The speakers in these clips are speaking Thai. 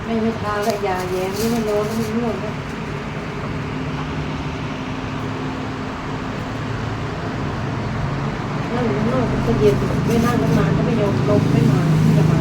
ไม่ทาและยาแย้มนี่มันร้อนมันนวดนะนั่งอยู่ข้างนอกมันจะเย็นไม่นั่งนานก็ไม่ยอมลงไม่มาที่จะมา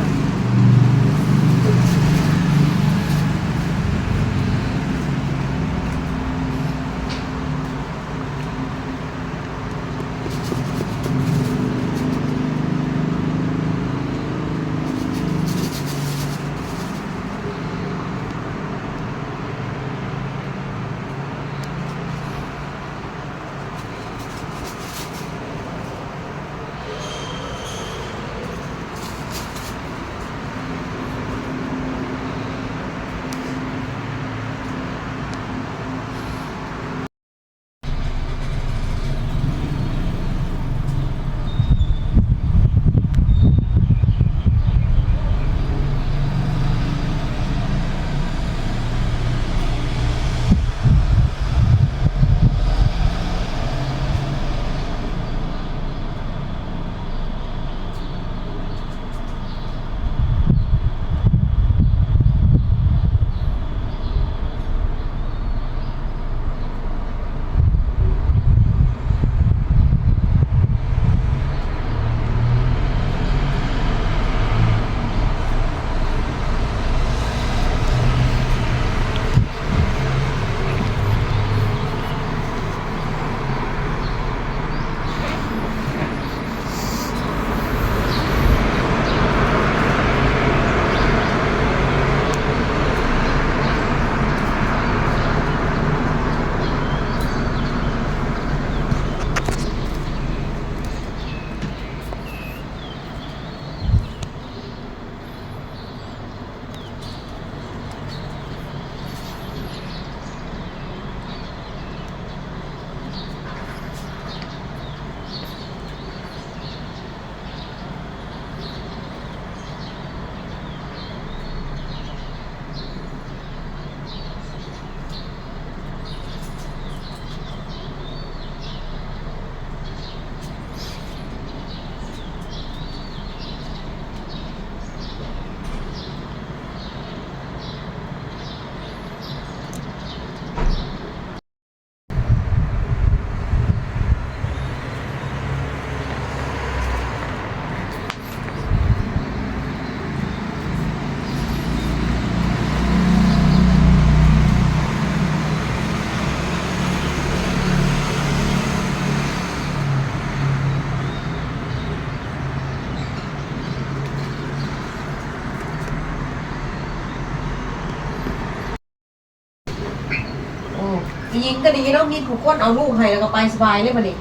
ยิงก็ดีแล้วมีผูกก้นเอาลูกให้แล้วก็ไปสบายเลยมาดิ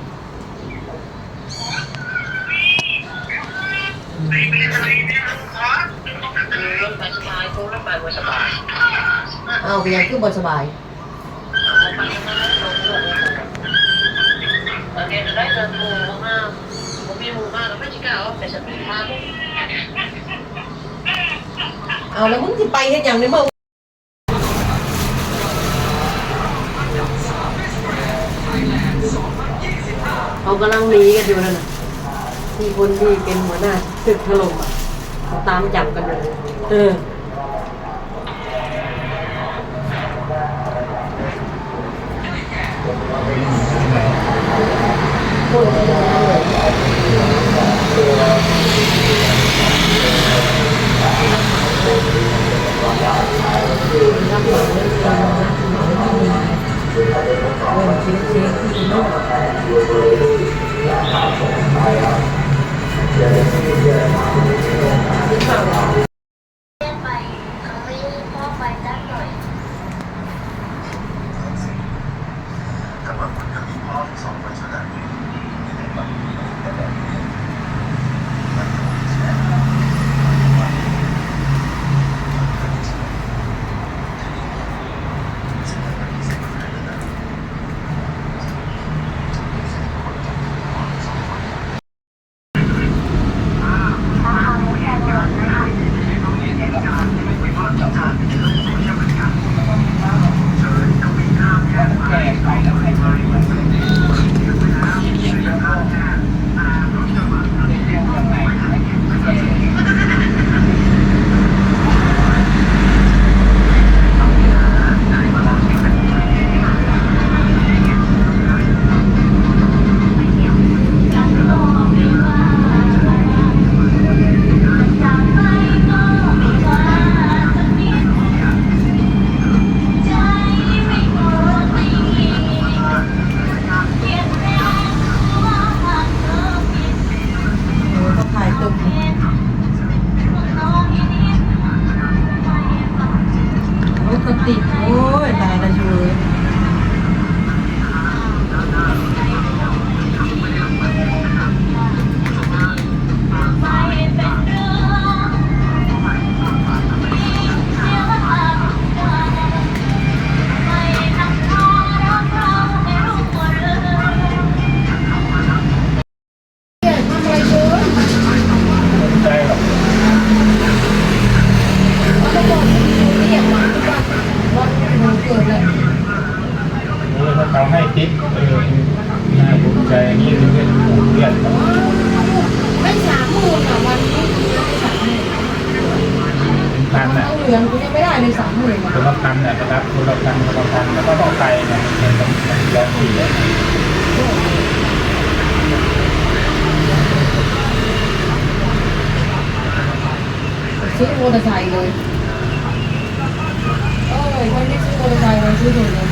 เอาไปยังคือบนสบายเอาแล้วมึงที่ไปเห็นอย่างนี้เมื่อเขากำลังหนีกันอยู่นั่นน่ะที่คนที่เป็นหัวหน้าตึกถล่มอ่ะเขาตามจับกันเลยคนที่ทำ ติดน่าภูมิใจนี่เรื่องผูกเลือด ไม่30,000อ่ะวันนี้ไม่30,000 เป็นพันอ่ะ เอาเหลืองกูยังไม่ได้เลย30,000อ่ะ คนละพันอ่ะนะครับคนละพันคนละพันแล้วก็ต้องไปเนี่ยเป็นต้องลองสี่เลย ซื้อมอเตอร์ไซค์เลยไม่ได้ซื้อมอเตอร์ไซค์เลยซื้อรถเลย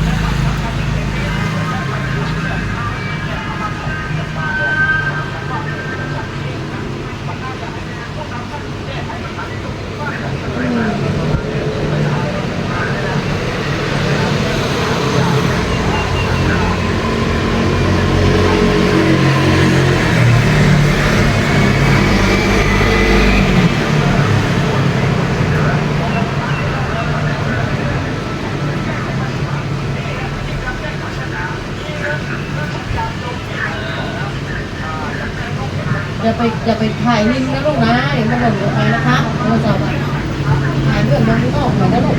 อย่าไปถ่ายนิ่งนะลูกนะเดี๋ยวมันหล่นลงไปนะคะโทรศัพท์อ่ะถ่ายเรื่องลงข้างนอกหน่อยนะลูก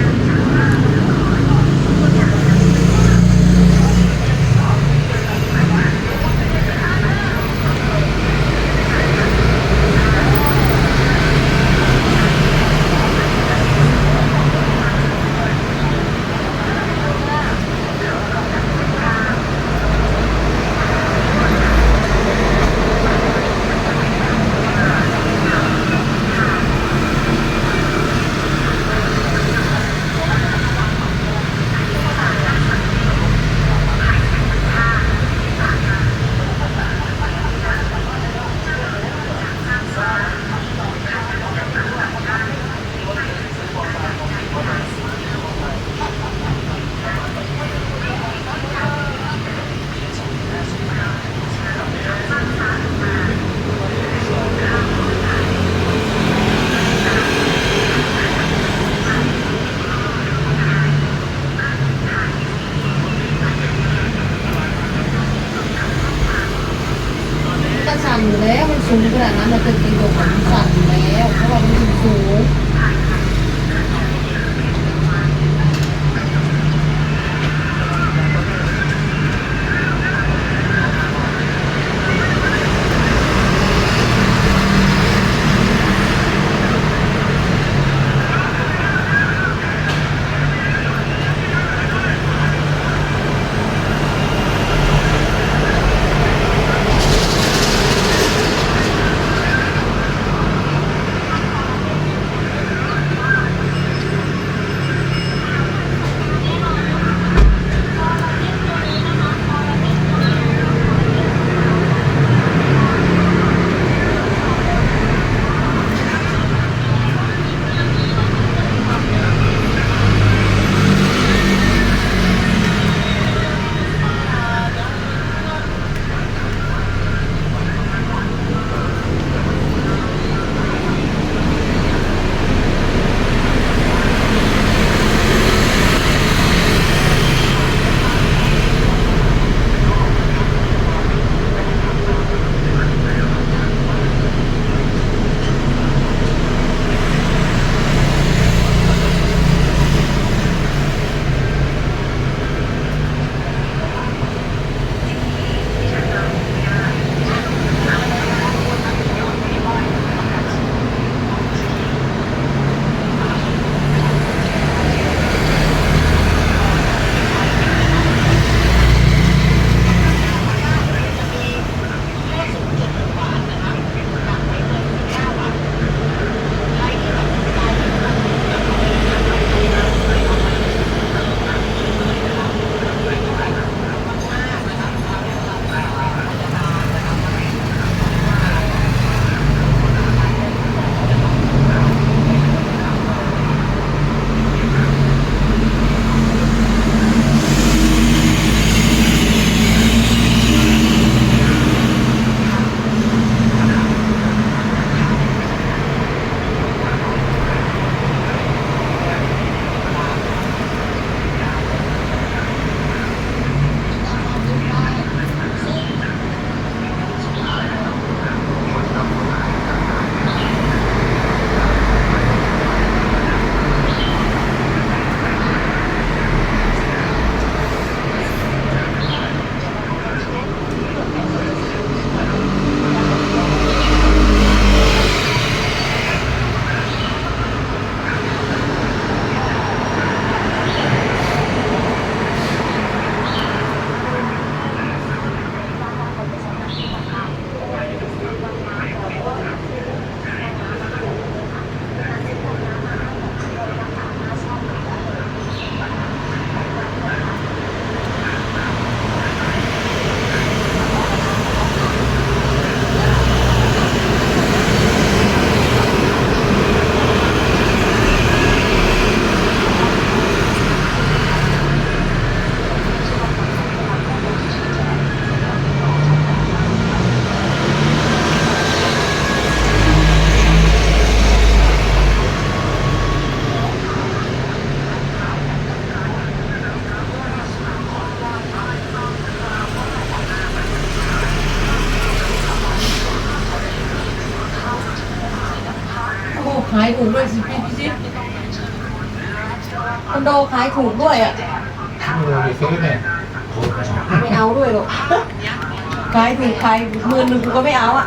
ายถูกด้วยสิพี่คอนโดขายถูกด้วยอ่ะ ไปซื้อเนี่ย ไม่เอาด้วยหรอกขายถูกขาย10,000กูก็ไม่เอาอ่ะ